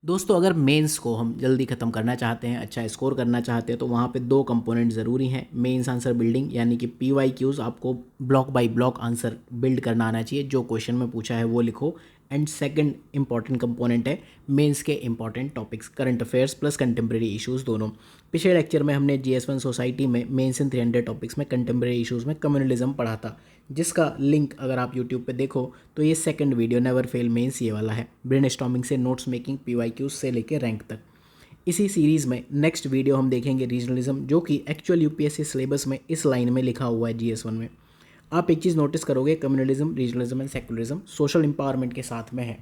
दोस्तों अगर मेंस को हम जल्दी ख़त्म करना चाहते हैं, अच्छा स्कोर करना चाहते हैं, तो वहाँ पे दो कंपोनेंट ज़रूरी हैं। मेंस आंसर बिल्डिंग यानी कि PYQs, आपको block bye block answer build करना आना चाहिए, जो क्वेश्चन में पूछा है वो लिखो। एंड सेकंड इंपॉर्टेंट कंपोनेंट है मेंस के important topics, current affairs plus contemporary issues दोनों। पिछले लेक्चर में हमने GS1 सोसाइटी में मेंस इन 300 टॉपिक्स में कंटेम्प्रेरी इश्यूज़ में कम्युनलिज्म पढ़ा था, जिसका लिंक अगर आप यूट्यूब पे देखो तो ये second video never fail mains ये वाला है, ब्रेनस्टॉर्मिंग से नोट्स मेकिंग PYQs से लेकर रैंक तक। इसी सीरीज़ में नेक्स्ट वीडियो हम देखेंगे रीजनलिज्म, जो कि एक्चुअल UPSC सिलेबस में इस लाइन में लिखा हुआ है GS1 में। आप एक चीज़ नोटिस करोगे, communalism, regionalism and secularism social empowerment के साथ में है।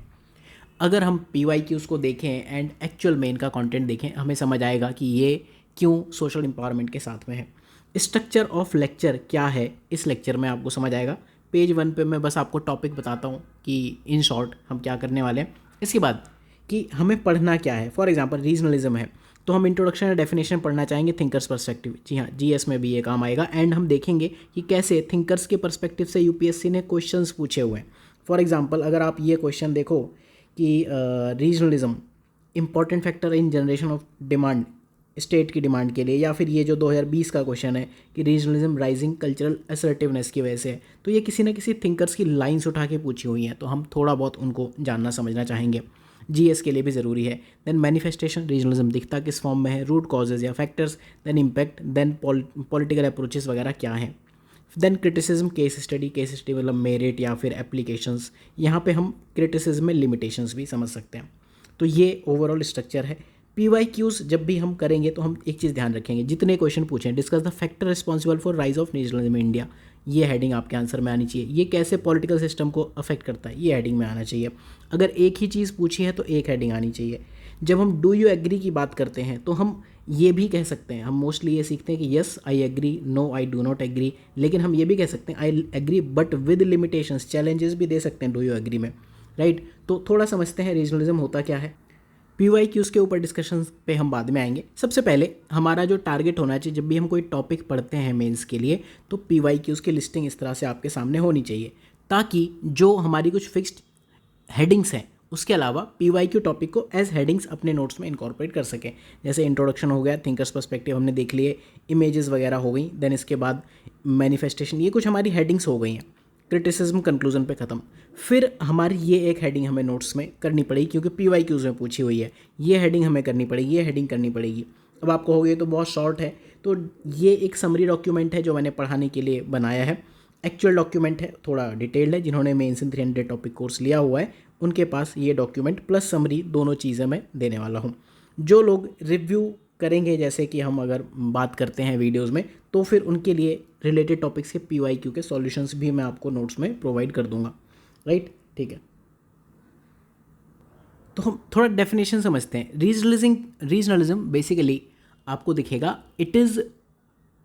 अगर हम PYQs को देखें एंड एक्चुअल मेन का कंटेंट देखें, हमें समझ आएगा कि ये क्यों सोशल एम्पावरमेंट के साथ में है। स्ट्रक्चर ऑफ लेक्चर क्या है इस लेक्चर में आपको समझ आएगा। पेज 1 पे मैं बस आपको टॉपिक बताता हूँ कि इन शॉर्ट हम क्या करने वाले हैं। इसके बाद कि हमें पढ़ना क्या है। फॉर एग्जांपल रीजनलिज्म है तो हम इंट्रोडक्शन या डेफिनेशन पढ़ना चाहेंगे थिंकर्स पर्सपेक्टिव। जी हाँ, GS में भी ये काम आएगा। एंड हम देखेंगे कि कैसे थिंकर्स के पर्सपेक्टिव से UPSC ने क्वेश्चंस पूछे हुए हैं। फॉर एग्जांपल अगर आप ये क्वेश्चन देखो कि regionalism important factor in generation of demand, state की डिमांड के लिए, या फिर ये जो 2020 का क्वेश्चन है कि रीजनलिज्म राइजिंग कल्चरल असर्टिवनेस की वजह से है, तो ये किसी न किसी थिंकर्स की लाइन्स उठा के पूछी हुई हैं, तो हम थोड़ा बहुत उनको जानना समझना चाहेंगे। GS के लिए भी ज़रूरी है। देन मैनिफेस्टेशन, रीजनलिज्म दिखता किस फॉर्म में है, रूट कॉजेज या factors, then impact, then political approaches वगैरह क्या हैं। देन क्रिटिसिज्म, केस स्टडी मतलब मेरिट या फिर एप्लीकेशंस, यहाँ पे हम क्रिटिसिज्म में लिमिटेशंस भी समझ सकते हैं। तो ये ओवरऑल स्ट्रक्चर है। PYQs जब भी हम करेंगे तो हम एक चीज़ ध्यान रखेंगे, जितने क्वेश्चन पूछें, discuss the factor responsible for rise of nationalism in India, ये हेडिंग आपके आंसर में आनी चाहिए। ये कैसे पॉलिटिकल सिस्टम को अफेक्ट करता है, ये हेडिंग में आना चाहिए। अगर एक ही चीज़ पूछी है तो एक हेडिंग आनी चाहिए। जब हम डू यू एग्री की बात करते हैं तो हम ये भी कह सकते हैं, हम मोस्टली ये सीखते हैं कि yes I agree, no I do not agree, लेकिन हम ये भी कह सकते हैं I agree but with limitations, challenges भी दे सकते हैं डू यू एग्री में, राइट। तो थोड़ा समझते हैं रीजनलिज्म होता क्या है। PYQs के ऊपर डिस्कशन पे हम बाद में आएंगे। सबसे पहले हमारा जो टारगेट होना चाहिए जब भी हम कोई टॉपिक पढ़ते हैं मेंस के लिए, तो PYQs की लिस्टिंग इस तरह से आपके सामने होनी चाहिए, ताकि जो हमारी कुछ फिक्स्ड हेडिंग्स हैं उसके अलावा PYQ टॉपिक को एज हेडिंग्स अपने नोट्स में इनकॉर्पोरेट कर सकें। जैसे इंट्रोडक्शन हो गया, थिंकर्स पर्सपेक्टिव हमने देख लिए, इमेजेस वगैरह हो गई, देन इसके बाद मैनिफेस्टेशन, ये कुछ हमारी हेडिंग्स हो गई हैं। क्रिटिसिज्म कंक्लूजन पे ख़त्म। फिर हमारी ये एक हेडिंग हमें नोट्स में करनी पड़ेगी, क्योंकि PYQs में पूछी हुई है, ये हेडिंग हमें करनी पड़ेगी, ये हेडिंग करनी पड़ेगी। अब आप कहोगे ये तो बहुत शॉर्ट है, तो ये एक समरी डॉक्यूमेंट है जो मैंने पढ़ाने के लिए बनाया है। एक्चुअल डॉक्यूमेंट है, थोड़ा डिटेल्ड है। जिन्होंने मेंस इन 300 टॉपिक कोर्स लिया हुआ है उनके पास ये डॉक्यूमेंट प्लस समरी दोनों चीज़ें मैं देने वाला हूँ। जो लोग रिव्यू करेंगे, जैसे कि हम अगर बात करते हैं वीडियोस में, तो फिर उनके लिए रिलेटेड टॉपिक्स के PYQ के सॉल्यूशंस भी मैं आपको नोट्स में प्रोवाइड कर दूंगा, राइट। ठीक है, तो हम थोड़ा डेफिनेशन समझते हैं। रीजनलिज्म बेसिकली आपको दिखेगा, it is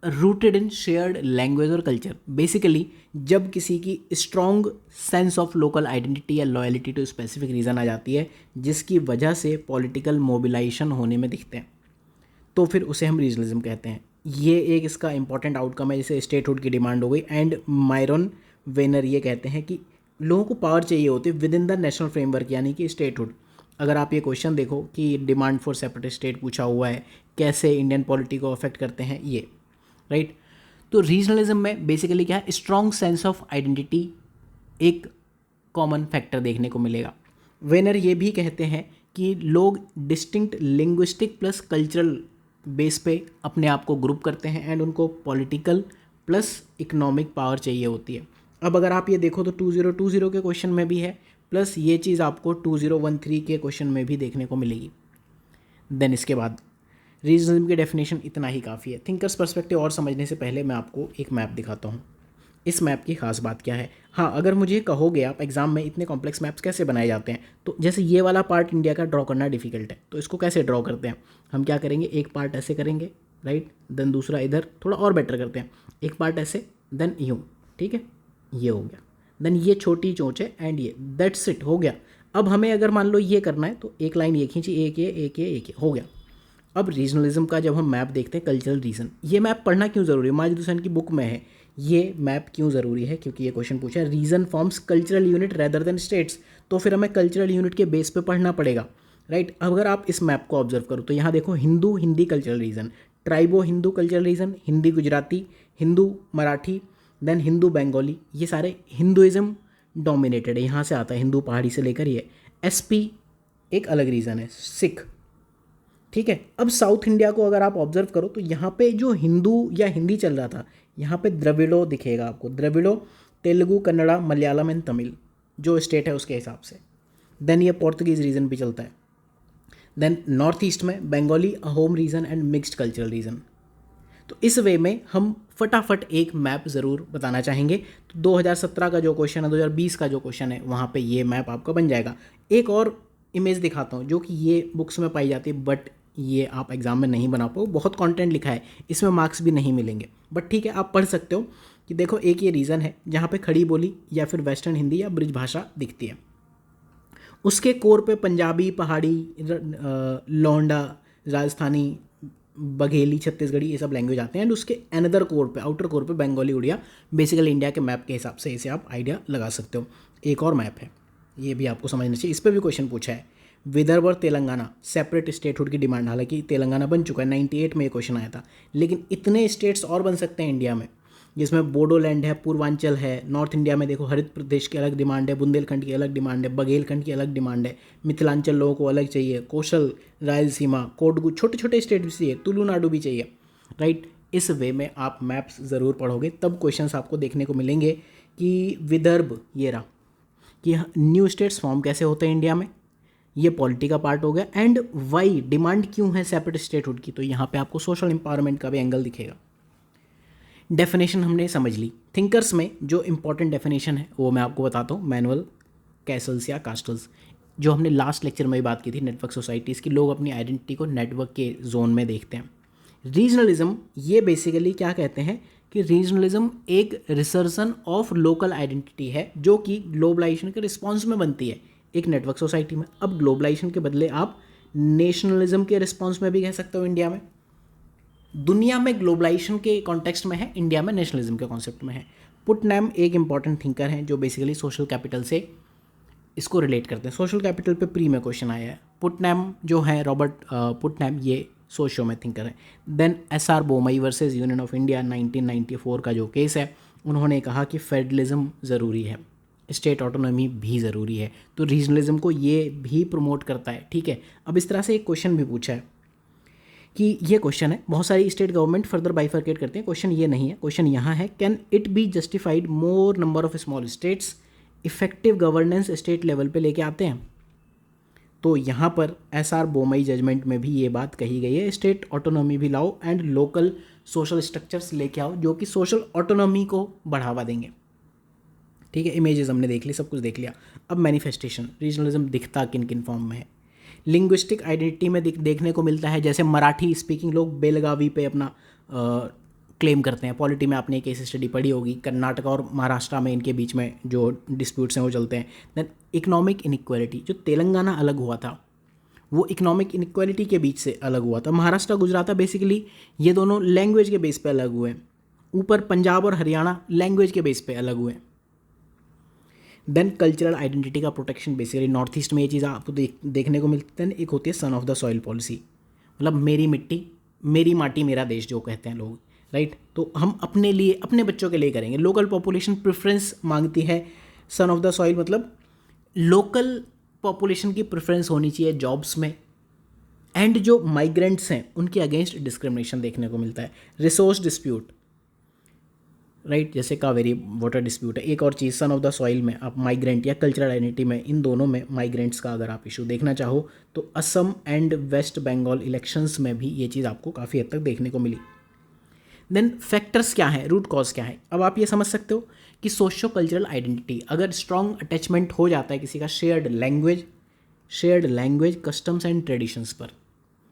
rooted in shared language और कल्चर। बेसिकली जब किसी की strong sense of local identity या लॉयलिटी टू स्पेसिफिक रीज़न आ जाती है, जिसकी वजह से पॉलिटिकल मोबिलाइजेशन होने में दिखते हैं, तो फिर उसे हम रीजनलिज्म कहते हैं। ये एक इसका इंपॉर्टेंट आउटकम है, जैसे स्टेटहुड की डिमांड हो गई। एंड मायरन वेनर ये कहते हैं कि लोगों को पावर चाहिए होती है with in the national framework, यानी कि स्टेटहुड। अगर आप ये क्वेश्चन देखो कि डिमांड फॉर सेपरेट स्टेट पूछा हुआ है, कैसे इंडियन पॉलिटी को अफेक्ट करते हैं ये, राइट। तो रीजनलिज्म में बेसिकली क्या है, स्ट्रॉन्ग सेंस ऑफ आइडेंटिटी एक कॉमन फैक्टर देखने को मिलेगा। वेनर ये भी कहते हैं कि लोग distinct linguistic plus cultural base पे अपने आप को ग्रुप करते हैं, एंड उनको पॉलिटिकल प्लस इकोनॉमिक पावर चाहिए होती है। अब अगर आप ये देखो तो 2020 के क्वेश्चन में भी है, प्लस ये चीज़ आपको 2013 के क्वेश्चन में भी देखने को मिलेगी। देन इसके बाद रीजनलिज्म की डेफिनेशन इतना ही काफ़ी है। थिंकर्स पर्सपेक्टिव और समझने से पहले मैं आपको एक मैप दिखाता हूँ। इस मैप की खास बात क्या है, हाँ, अगर मुझे कहोगे आप एग्जाम में इतने कॉम्प्लेक्स मैप्स कैसे बनाए जाते हैं, तो जैसे ये वाला पार्ट इंडिया का ड्रॉ करना डिफिकल्ट है, तो इसको कैसे ड्रॉ करते हैं, हम क्या करेंगे, एक पार्ट ऐसे करेंगे, राइट, देन दूसरा इधर, थोड़ा और बेटर करते हैं, एक पार्ट ऐसे, देन यूँ, ठीक है, ये हो गया, देन ये छोटी चोंच है, एंड ये, दैट्स इट, हो गया। अब हमें अगर मान लो ये करना है तो एक लाइन ये खींची, एक ये हो गया। अब रीजनलिज्म का जब हम मैप देखते हैं, कल्चरल रीजन, ये मैप पढ़ना क्यों ज़रूरी है, माजिद हुसैन की बुक में है ये मैप क्यों ज़रूरी है, क्योंकि ये क्वेश्चन पूछा है region forms cultural unit rather than states, तो फिर हमें कल्चरल यूनिट के बेस पे पढ़ना पड़ेगा। राइट। अगर आप इस मैप को ऑब्जर्व करो तो यहाँ देखो हिंदू हिंदी कल्चरल रीजन, ट्राइबो Hindu cultural region, Hindi Gujarati, Hindu Marathi, then Hindu Bengali, ये सारे हिंदुइज्म डोमिनेटेड है, यहाँ से आता है हिंदू पहाड़ी से लेकर ये। एसपी एक अलग रीज़न है, सिख, ठीक है। अब साउथ इंडिया को अगर आप ऑब्जर्व करो तो यहाँ पे जो हिंदू या हिंदी चल रहा था, यहाँ पे द्रविड़ो दिखेगा आपको, द्रविड़ो, तेलुगु, कन्नड़ा, मलयालम एंड तमिल, जो स्टेट है उसके हिसाब से। देन ये पोर्तुगीज़ रीजन भी चलता है। देन नॉर्थ ईस्ट में Bengali, Ahom region and mixed cultural region. तो इस वे में हम फटाफट एक मैप ज़रूर बताना चाहेंगे। तो 2017 का जो क्वेश्चन है, 2020 का जो क्वेश्चन है, वहाँ पे ये मैप आपका बन जाएगा। एक और इमेज दिखाता हूँ जो कि ये बुक्स में पाई जाती है, बट ये आप एग्जाम में नहीं बना पाओ, बहुत कंटेंट लिखा है, इसमें मार्क्स भी नहीं मिलेंगे, बट ठीक है आप पढ़ सकते हो। कि देखो एक ये रीज़न है जहाँ पे खड़ी बोली या फिर वेस्टर्न हिंदी या ब्रिज भाषा दिखती है, उसके कोर पे पंजाबी, पहाड़ी, लौंडा, राजस्थानी, बघेली, छत्तीसगढ़ी, ये सब लैंग्वेज आते हैं। एंड उसके अनदर कोर पे, आउटर कोर पे बंगाली, उड़िया। बेसिकली इंडिया के मैप के हिसाब से इसे आप आइडिया लगा सकते हो। एक और मैप है, ये भी आपको समझना चाहिए, इस पर भी क्वेश्चन पूछा है। विदर्भ और तेलंगाना सेपरेट स्टेटहुड की डिमांड, हालांकि तेलंगाना बन चुका है, 98 में ये क्वेश्चन आया था, लेकिन इतने स्टेट्स और बन सकते हैं इंडिया में, जिसमें बोडोलैंड है, पूर्वांचल है, नॉर्थ इंडिया में देखो हरित प्रदेश की अलग डिमांड है, बुंदेलखंड की अलग डिमांड है, बघेलखंड की अलग डिमांड है, मिथिलांचल लोगों को अलग चाहिए, कौशल, रायलसीमा, कोडगु, छोटे छोटे स्टेट भी चाहिए, तुलुनाडु भी चाहिए, राइट। इस वे में आप मैप्स ज़रूर पढ़ोगे, तब क्वेश्चंस आपको देखने को मिलेंगे कि विदर्भ ये रहा, कि न्यू स्टेट्स फॉर्म कैसे होते हैं इंडिया में, ये पॉलिटी का पार्ट हो गया। एंड वाई डिमांड क्यों है सेपरेट स्टेटहुड की, तो यहाँ पे आपको सोशल एम्पावरमेंट का भी एंगल दिखेगा। डेफिनेशन हमने समझ ली। थिंकर्स में जो इंपॉर्टेंट डेफिनेशन है वो मैं आपको बताता हूँ, मैनुअल कैसल्स या कास्टल्स, जो हमने लास्ट लेक्चर में भी बात की थी, नेटवर्क सोसाइटीज़ की, लोग अपनी आइडेंटिटी को नेटवर्क के जोन में देखते हैं। रीजनलिज्म, ये बेसिकली क्या कहते हैं कि रीजनलिज्म एक रिसर्सन ऑफ लोकल आइडेंटिटी है जो कि ग्लोबलाइजेशन के रिस्पॉन्स में बनती है एक नेटवर्क सोसाइटी में। अब ग्लोबलाइजेशन के बदले आप नेशनलिज्म के रिस्पॉन्स में भी कह सकते हो इंडिया में। दुनिया में ग्लोबलाइजेशन के कॉन्टेक्स्ट में है, इंडिया में नेशनलिज्म के कॉन्सेप्ट में है। पुटनैम एक इंपॉर्टेंट थिंकर हैं जो बेसिकली सोशल कैपिटल से इसको रिलेट करते हैं। सोशल कैपिटल पे प्री में क्वेश्चन आया है। पुटनैम जो है, रॉबर्ट पुटनैम, ये सोशियो में थिंकर है। Then S R Bommai versus union of India 1994 का जो केस है, उन्होंने कहा कि फेडरलिज्म ज़रूरी है, स्टेट ऑटोनॉमी भी ज़रूरी है, तो रीजनलिज्म को ये भी प्रमोट करता है, ठीक है। अब इस तरह से एक क्वेश्चन भी पूछा है कि ये क्वेश्चन है, बहुत सारी स्टेट गवर्नमेंट फर्दर बाइफरकेट करते हैं, क्वेश्चन ये नहीं है, क्वेश्चन यहाँ है, can it be justified more number of small states effective governance state level पे लेके आते हैं। तो यहाँ पर एसआर बोमई जजमेंट में भी ये बात कही गई है, स्टेट ऑटोनॉमी भी लाओ एंड लोकल सोशल स्ट्रक्चर्स लेके आओ जो कि सोशल ऑटोनॉमी को बढ़ावा देंगे, ठीक है। इमेजेस हमने देख ली, सब कुछ देख लिया। अब मैनिफेस्टेशन, रीजनलिज्म दिखता किन किन फॉर्म में है। लिंग्विस्टिक आइडेंटिटी में देखने को मिलता है, जैसे मराठी स्पीकिंग लोग बेलगावी पे अपना क्लेम करते हैं। पॉलिटी में आपने केस स्टडी पढ़ी होगी, कर्नाटक और महाराष्ट्र में इनके बीच में जो डिस्प्यूट्स हैं वो चलते हैं। देन इकोनॉमिक इनइक्वालिटी, जो तेलंगाना अलग हुआ था वो इकोनॉमिक इनइक्वालिटी के बीच से अलग हुआ था। महाराष्ट्र गुजरात बेसिकली ये दोनों लैंग्वेज के बेस पे अलग हुए। ऊपर पंजाब और हरियाणा लैंग्वेज के बेस पे अलग हुए। देन कल्चरल आइडेंटिटी का प्रोटेक्शन, बेसिकली नॉर्थ ईस्ट में ये चीज़ आपको देखने को मिलती है। एक होती है son of the soil policy, मतलब मेरी मिट्टी मेरी माटी मेरा देश जो कहते हैं लोग, राइट। तो हम अपने लिए, अपने बच्चों के लिए करेंगे। लोकल पॉपुलेशन प्रेफरेंस मांगती है। सन ऑफ द सॉइल मतलब लोकल पॉपुलेशन की प्रेफरेंस होनी चाहिए जॉब्स में। एंड जो माइग्रेंट्स हैं उनके अगेंस्ट डिस्क्रिमिनेशन देखने को मिलता है। रिसोर्स डिस्प्यूट, राइट, जैसे कावेरी वाटर डिस्प्यूट है। एक और चीज़, सन ऑफ द सॉइल में आप माइग्रेंट या कल्चरल आइडेंटिटी में, इन दोनों में माइग्रेंट्स का अगर आप इशू देखना चाहो तो असम एंड वेस्ट बंगाल इलेक्शंस में भी ये चीज़ आपको काफ़ी हद तक देखने को मिली। देन फैक्टर्स क्या हैं, रूट कॉज क्या है। अब आप ये समझ सकते हो कि सोशो कल्चरल आइडेंटिटी, अगर स्ट्रॉन्ग अटैचमेंट हो जाता है किसी का shared language customs and traditions पर,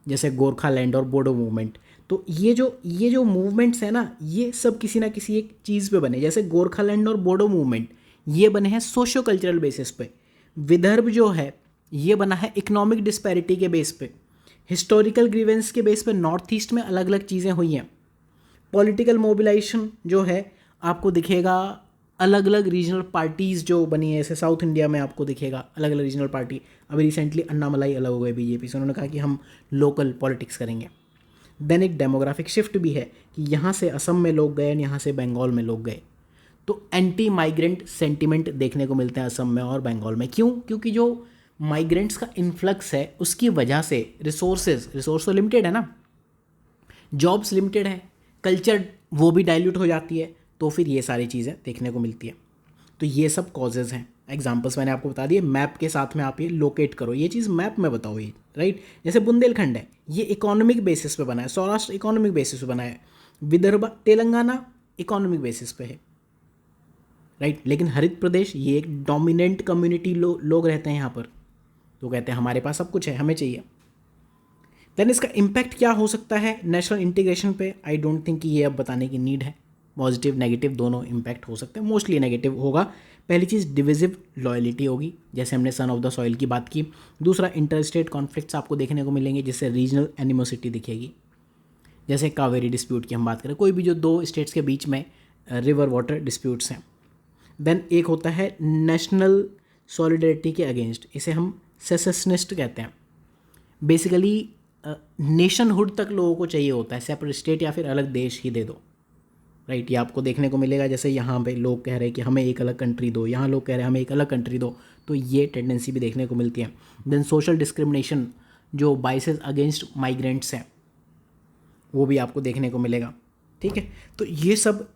जैसे गोरखालैंड और बोडो मूवमेंट, तो ये जो मूवमेंट्स हैं ना, ये सब किसी ना किसी एक चीज़ पे बने। जैसे गोरखालैंड और बोडो मूवमेंट ये बने हैं सोशो कल्चरल बेसिस पे। विदर्भ जो है ये बना है इकोनॉमिक डिस्पैरिटी के बेस पे। हिस्टोरिकल ग्रीवेंस के बेस पे नॉर्थ ईस्ट में अलग अलग चीज़ें हुई हैं। पॉलिटिकल मोबिलाइजेशन जो है आपको दिखेगा अलग अलग रीजनल पार्टीज़ जो बनी है, जैसे साउथ इंडिया में आपको दिखेगा अलग अलग रीजनल पार्टी। अभी रिसेंटली अन्नामलाई अलग हो गए बीजेपी से, उन्होंने कहा कि हम लोकल पॉलिटिक्स करेंगे। देन एक डेमोग्राफिक शिफ्ट भी है कि यहाँ से असम में लोग गए, यहाँ से बंगाल में लोग गए, तो एंटी माइग्रेंट सेंटिमेंट देखने को मिलते हैं असम में और बंगाल में। क्यों? क्योंकि जो माइग्रेंट्स का इन्फ्लक्स है उसकी वजह से रिसोर्स तो लिमिटेड है ना, जॉब्स लिमिटेड है, कल्चर वो भी डाइल्यूट हो जाती है, तो फिर ये सारी चीज़ें देखने को मिलती है। तो ये सब कॉजेज़ हैं। एग्जांपल्स मैंने आपको बता दिए, मैप के साथ में आप ये लोकेट करो, ये चीज़ मैप में बताओ ये, राइट। जैसे बुंदेलखंड है, ये इकोनॉमिक बेसिस पे बना है, सौराष्ट्र इकोनॉमिक बेसिस पे बना है, विदर्भ तेलंगाना इकोनॉमिक बेसिस पे है, राइट। लेकिन हरित प्रदेश ये एक डोमिनेंट कम्युनिटी लोग रहते हैं यहाँ पर, तो कहते हैं हमारे पास सब कुछ है, हमें चाहिए। देन इसका इम्पैक्ट क्या हो सकता है नेशनल इंटीग्रेशन पे? आई डोंट थिंक कि ये अब बताने की नीड है। पॉजिटिव नेगेटिव दोनों इम्पैक्ट हो सकते हैं, मोस्टली नेगेटिव होगा। पहली चीज़ डिविजिव लॉयलिटी होगी, जैसे हमने सन ऑफ द सॉइल की बात की। दूसरा इंटर स्टेट कॉन्फ्लिक्ट्स आपको देखने को मिलेंगे, जिससे रीजनल एनिमोसिटी दिखेगी। जैसे कावेरी डिस्प्यूट की हम बात करें, कोई भी जो दो स्टेट्स के बीच में रिवर वाटर डिस्प्यूट्स हैं। देन एक होता है नेशनल सॉलिडरिटी के अगेंस्ट, इसे हम सेसेशनिस्ट कहते हैं। बेसिकली नेशनहुड तक लोगों को चाहिए होता है, सेपरेट स्टेट या फिर अलग देश ही दे दो, राइट। ये आपको देखने को मिलेगा, जैसे यहाँ पे लोग कह रहे हैं कि हमें एक अलग कंट्री दो, यहाँ लोग कह रहे हैं हमें एक अलग कंट्री दो, तो ये टेंडेंसी भी देखने को मिलती है। देन सोशल डिस्क्रिमिनेशन, जो बाइसेस अगेंस्ट माइग्रेंट्स हैं, वो भी आपको देखने को मिलेगा, ठीक है। तो ये सब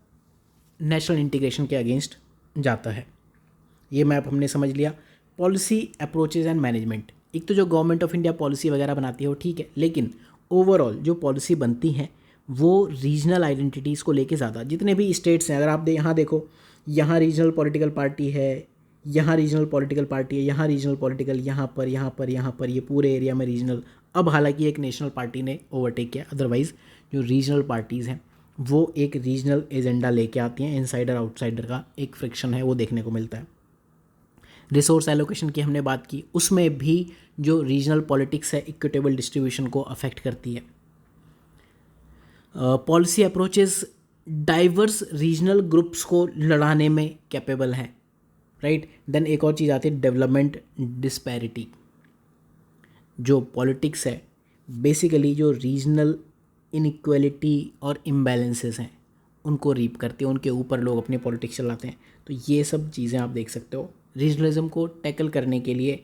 नेशनल इंटीग्रेशन के अगेंस्ट जाता है। ये मैप हमने समझ लिया। पॉलिसी अप्रोचेज एंड मैनेजमेंट, एक तो जो गवर्नमेंट ऑफ इंडिया पॉलिसी वगैरह बनाती है वो ठीक है, लेकिन ओवरऑल जो पॉलिसी बनती हैं वो रीजनल आइडेंटिटीज़ को लेके ज़्यादा, जितने भी स्टेट्स हैं, अगर आप यहाँ देखो, यहाँ रीजनल पॉलिटिकल पार्टी है, यहाँ रीजनल पॉलिटिकल पार्टी है, यहाँ रीजनल पॉलिटिकल, यहाँ पर यहाँ पर यहाँ पर, ये पूरे एरिया में रीजनल। अब हालांकि एक नेशनल पार्टी ने ओवरटेक किया, अदरवाइज़ जो रीजनल पार्टीज़ हैं वो एक रीजनल एजेंडा लेके आती हैं, इनसाइडर आउटसाइडर का एक फ्रिक्शन है वो देखने को मिलता है। रिसोर्स एलोकेशन की हमने बात की, उसमें भी जो रीजनल पॉलिटिक्स है इक्विटेबल डिस्ट्रीब्यूशन को अफेक्ट करती है। Policy approaches diverse regional groups को लड़ाने में कैपेबल हैं, राइट। देन एक और चीज़ आती है डेवलपमेंट डिस्पैरिटी। जो पॉलिटिक्स है बेसिकली जो रीजनल इनइक्वालिटी और इम्बैलेंसेस हैं उनको रीप करती है, उनके ऊपर लोग अपने पॉलिटिक्स चलाते हैं। तो ये सब चीज़ें आप देख सकते हो। रीजनलिज्म को टैकल करने के लिए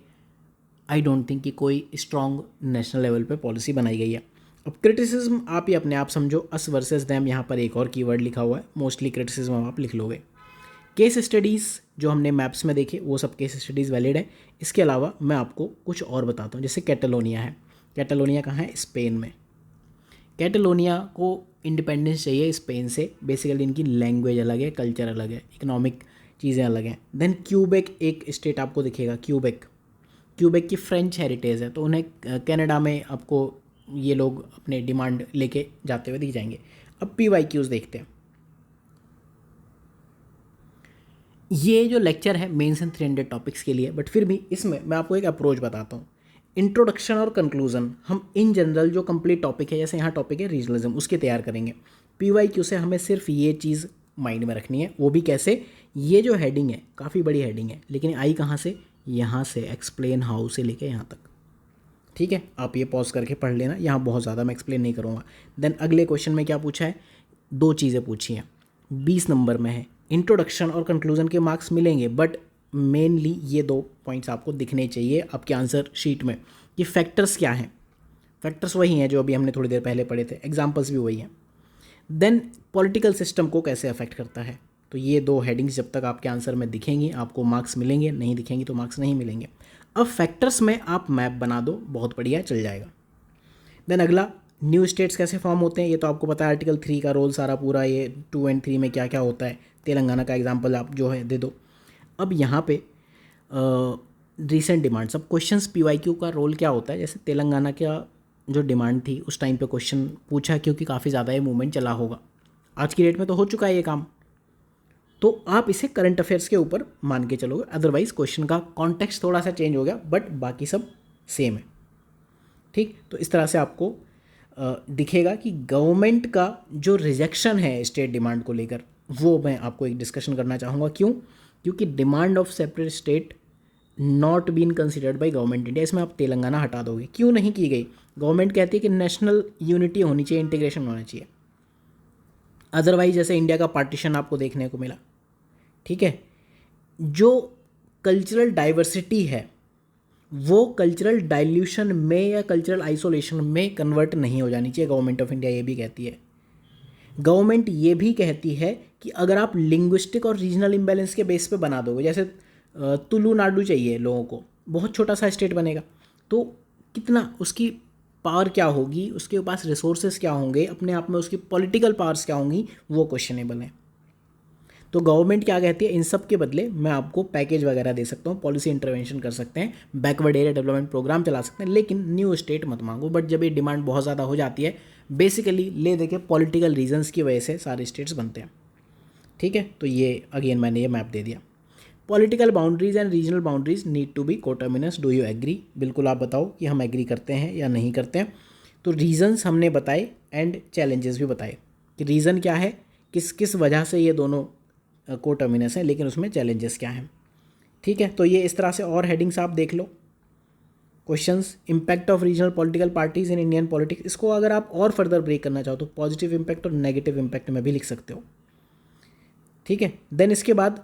आई डोंट थिंक कि कोई स्ट्रॉन्ग नेशनल लेवल पे पॉलिसी बनाई गई है। अब क्रिटिसिज्म आप ही अपने आप समझो, अस वर्सेस दैम, यहाँ पर एक और कीवर्ड लिखा हुआ है, मोस्टली क्रिटिसिज्म आप लिख लोगे। केस स्टडीज़ जो हमने मैप्स में देखे वो सब केस स्टडीज़ वैलिड है। इसके अलावा मैं आपको कुछ और बताता हूँ, जैसे कैटलोनिया है। कैटलोनिया कहाँ है? स्पेन में। कैटलोनिया को इंडिपेंडेंस चाहिए स्पेन से, बेसिकली इनकी लैंग्वेज अलग है, कल्चर अलग है, इकोनॉमिक चीज़ें अलग हैं। देन क्यूबेक एक स्टेट आपको दिखेगा, क्यूबेक की फ्रेंच हेरिटेज है, तो उन्हें कनाडा में आपको ये लोग अपने डिमांड लेके जाते हुए दिख जाएंगे। अब PYQs देखते हैं। ये जो लेक्चर है मेंस एंड 300 टॉपिक्स के लिए, बट फिर भी इसमें मैं आपको एक अप्रोच बताता हूँ। इंट्रोडक्शन और कंक्लूजन हम इन जनरल जो कंप्लीट टॉपिक है, जैसे यहाँ टॉपिक है रीजनलिज्म, उसके तैयार करेंगे। PYQ से हमें सिर्फ ये चीज़ माइंड में रखनी है, वो भी कैसे? ये जो हेडिंग है काफ़ी बड़ी हेडिंग है, लेकिन आई कहाँ से? यहाँ से, एक्सप्लेन हाउ से लेके यहाँ तक, ठीक है। आप ये पॉज करके पढ़ लेना, यहाँ बहुत ज़्यादा मैं एक्सप्लेन नहीं करूँगा। देन अगले क्वेश्चन में क्या पूछा है? दो चीज़ें पूछी हैं, 20 नंबर में है। इंट्रोडक्शन और कंक्लूजन के मार्क्स मिलेंगे, बट मेनली ये दो पॉइंट्स आपको दिखने चाहिए आपके आंसर शीट में कि फैक्टर्स क्या हैं। फैक्टर्स वही हैं जो अभी हमने थोड़ी देर पहले पढ़े थे, एग्जाम्पल्स भी वही हैं। देन पॉलिटिकल सिस्टम को कैसे अफेक्ट करता है, तो ये दो हेडिंग्स जब तक आपके आंसर में दिखेंगी आपको मार्क्स मिलेंगे, नहीं दिखेंगी तो मार्क्स नहीं मिलेंगे। अब फैक्टर्स में आप मैप बना दो, बहुत बढ़िया चल जाएगा। देन अगला, न्यू स्टेट्स कैसे फॉर्म होते हैं, ये तो आपको पता है, आर्टिकल 3 का रोल सारा पूरा, ये 2 और 3 में क्या क्या होता है। तेलंगाना का एग्जाम्पल आप जो है दे दो। अब यहाँ पे रिसेंट डिमांड्स, अब क्वेश्चंस PYQ का रोल क्या होता है, जैसे तेलंगाना का जो डिमांड थी उस टाइम पे क्वेश्चन पूछा, क्योंकि काफ़ी ज़्यादा ये मूवमेंट चला होगा। आज की डेट में तो हो चुका है ये काम, तो आप इसे करंट अफेयर्स के ऊपर मान के चलोगे, अदरवाइज क्वेश्चन का कॉन्टेक्स्ट थोड़ा सा चेंज हो गया, बट बाकी सब सेम है, ठीक। तो इस तरह से आपको दिखेगा कि गवर्नमेंट का जो रिजेक्शन है स्टेट डिमांड को लेकर, वो मैं आपको एक डिस्कशन करना चाहूँगा। क्यों? क्योंकि demand of separate state not been considered by government India, इसमें आप तेलंगाना हटा दोगे। क्यों नहीं की गई? गवर्नमेंट कहती है कि नेशनल यूनिटी होनी चाहिए, इंटीग्रेशन होना चाहिए। अदरवाइज जैसे इंडिया का पार्टीशन आपको देखने को मिला, ठीक है। जो कल्चरल डाइवर्सिटी है वो कल्चरल डाइल्यूशन में या कल्चरल आइसोलेशन में कन्वर्ट नहीं हो जानी चाहिए। गवर्नमेंट ऑफ इंडिया ये भी कहती है। गवर्नमेंट ये भी कहती है कि अगर आप लिंग्विस्टिक और रीजनल इम्बैलेंस के बेस पे बना दोगे, जैसे तुलु नाडु चाहिए लोगों को, बहुत छोटा सा स्टेट बनेगा, तो कितना उसकी पावर क्या होगी, उसके पास रिसोर्सेज क्या होंगे, अपने आप में उसकी पॉलिटिकल पावर्स क्या होंगी, वो क्वेश्चनेबल है। तो गवर्नमेंट क्या कहती है, इन सब के बदले मैं आपको पैकेज वगैरह दे सकता हूँ, पॉलिसी इंटरवेंशन कर सकते हैं, बैकवर्ड एरिया डेवलपमेंट प्रोग्राम चला सकते हैं, लेकिन न्यू स्टेट मत मांगो। बट जब ये डिमांड बहुत ज़्यादा हो जाती है, बेसिकली ले देके पॉलिटिकल रीजंस की वजह से सारे स्टेट्स बनते हैं, ठीक है। तो ये अगेन मैंने ये मैप दे दिया। Political boundaries and regional boundaries need to be coterminous. Do you agree? बिल्कुल आप बताओ कि हम एग्री करते हैं या नहीं करते हैं। तो रीजंस हमने बताए एंड चैलेंजेस भी बताए कि रीज़न क्या है, किस किस वजह से ये दोनों कोटर्मिनस हैं, लेकिन उसमें चैलेंजेस क्या हैं, ठीक है। तो ये इस तरह से और हेडिंग्स आप देख लो। Questions, impact of regional political parties in Indian politics, इसको अगर आप और फर्दर ब्रेक करना चाहो तो पॉजिटिव इम्पैक्ट और नेगेटिव इम्पैक्ट में भी लिख सकते हो, ठीक है। देन इसके बाद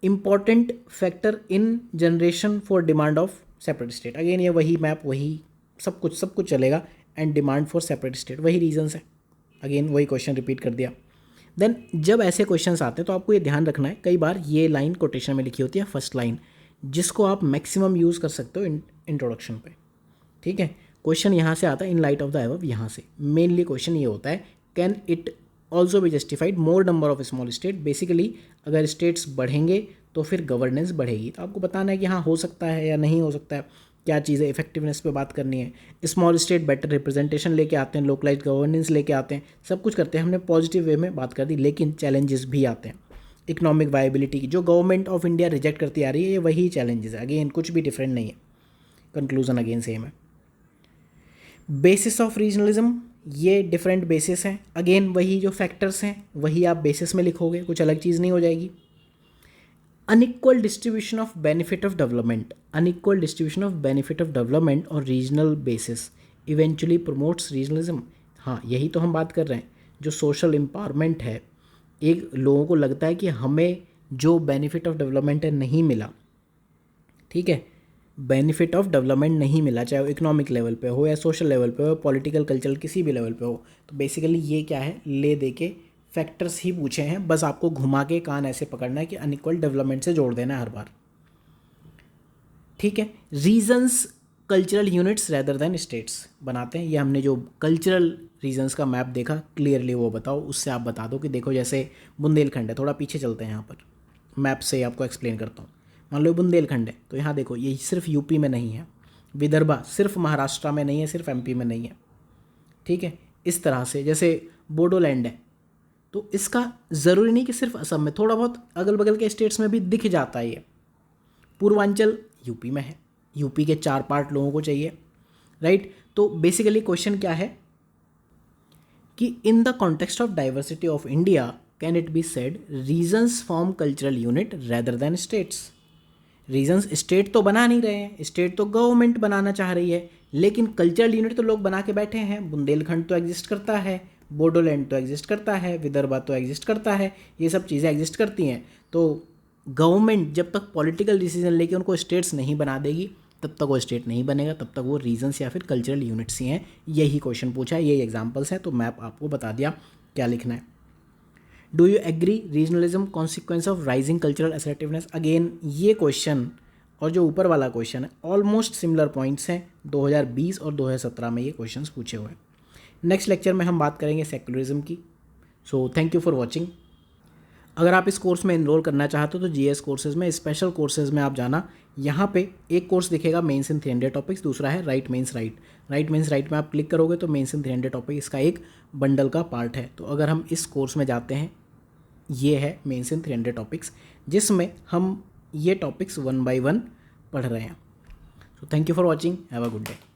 important factor in generation for demand of separate state. Again ये वही मैप, वही सब कुछ चलेगा। And demand for separate state वही रीजंस है। अगेन वही क्वेश्चन रिपीट कर दिया। देन जब ऐसे क्वेश्चंस आते हैं तो आपको ये ध्यान रखना है, कई बार ये लाइन कोटेशन में लिखी होती है, फर्स्ट लाइन, जिसको आप मैक्सिमम यूज़ कर सकते हो इंट्रोडक्शन पे, ठीक है। क्वेश्चन यहाँ से आता है in light of the above, यहाँ से मेनली क्वेश्चन ये होता है, can it also be justified more number of small state. Basically अगर स्टेट्स बढ़ेंगे तो फिर गवर्नेंस बढ़ेगी। तो आपको बताना है कि हाँ हो सकता है या नहीं हो सकता है, क्या चीज़ है, इफेक्टिवनेस पे बात करनी है। स्मॉल स्टेट बेटर रिप्रेजेंटेशन लेके आते हैं, लोकलाइज गवर्नेंस लेके आते हैं, सब कुछ करते हैं। हमने पॉजिटिव वे में बात कर दी, लेकिन चैलेंजेस भी आते हैं। इकोनॉमिक वायबिलिटी की जो गवर्नमेंट ऑफ इंडिया रिजेक्ट करती आ रही है, ये वही चैलेंजेस है। अगेन कुछ भी डिफरेंट नहीं है, कंक्लूजन अगेन सेम है। बेसिस ऑफ रीजनलिज्म, ये डिफरेंट बेसिस हैं। अगेन वही जो फैक्टर्स हैं वही आप बेसिस में लिखोगे, कुछ अलग चीज़ नहीं हो जाएगी। Unequal distribution of benefit of development, unequal distribution of benefit of development और regional basis eventually promotes regionalism. हाँ यही तो हम बात कर रहे हैं, जो सोशल एम्पावरमेंट है। एक लोगों को लगता है कि हमें जो बेनिफिट ऑफ डेवलपमेंट है नहीं मिला, ठीक है, बेनिफिट ऑफ डेवलपमेंट नहीं मिला, चाहे वो इकोनॉमिक लेवल पे हो या सोशल लेवल पे हो, पॉलिटिकल कल्चरल किसी भी लेवल पे हो। तो बेसिकली ये क्या है, ले दे के फैक्टर्स ही पूछे हैं, बस आपको घुमा के कान ऐसे पकड़ना है कि अनइक्वल डेवलपमेंट से जोड़ देना है हर बार, ठीक है। Reasons cultural units rather than states बनाते हैं। ये हमने जो कल्चरल रीजंस का मैप देखा क्लियरली वो बताओ, उससे आप बता दो कि देखो जैसे बुंदेलखंड है, थोड़ा पीछे चलते हैं यहाँ पर, मैप से आपको एक्सप्लेन करता हूँ। मान लो बुंदेलखंड है, तो यहाँ देखो ये सिर्फ यूपी में नहीं है, विदर्भा सिर्फ महाराष्ट्र में नहीं है, सिर्फ एमपी में नहीं है, ठीक है। इस तरह से जैसे बोडोलैंड है, तो इसका ज़रूरी नहीं कि सिर्फ असम में, थोड़ा बहुत अगल बगल के स्टेट्स में भी दिख जाता है ये। पूर्वांचल यूपी में है, यूपी के 4 पार्ट लोगों को चाहिए, राइट। तो बेसिकली क्वेश्चन क्या है कि in the context of diversity of India can it be said regions form cultural unit rather than states. Regions state तो बना नहीं रहे हैं, स्टेट तो गवर्नमेंट बनाना चाह रही है, लेकिन कल्चरल यूनिट तो लोग बना के बैठे हैं। बुंदेलखंड तो एग्जिस्ट करता है, बोडोलैंड तो एग्जिस्ट करता है, विदर्भा तो एग्जिस्ट करता है, ये सब चीज़ें एग्जिस्ट करती हैं। तो गवर्नमेंट जब तक पॉलिटिकल डिसीजन लेके उनको स्टेट्स नहीं बना देगी तब तक वो स्टेट नहीं बनेगा, तब तक वो रीजन्स या फिर कल्चरल यूनिट्स ही हैं। यही क्वेश्चन पूछा है, यही एग्जाम्पल्स हैं, तो मैप आपको बता दिया क्या लिखना है। Do you agree regionalism consequence of rising cultural assertiveness. Again ये क्वेश्चन और जो ऊपर वाला क्वेश्चन है ऑलमोस्ट सिमिलर पॉइंट्स हैं, 2020 और 2017 में ये क्वेश्चंस पूछे हुए हैं। नेक्स्ट लेक्चर में हम बात करेंगे सेक्युलरिज्म की। So thank you for watching. अगर आप इस कोर्स में एनरोल करना चाहते हो तो जीएस कोर्सेज में, स्पेशल कोर्सेज में आप जाना। यहाँ पे एक कोर्स दिखेगा मेंस इन 300 टॉपिक्स, दूसरा है write mains write. Write mains write में आप क्लिक करोगे तो मेंस इन 300 टॉपिक इसका एक बंडल का पार्ट है। तो अगर हम इस कोर्स में जाते हैं, ये है मेंस इन 300 टॉपिक्स, जिसमें हम ये टॉपिक्स 1 by 1 पढ़ रहे हैं। So thank you for watching, have a good day.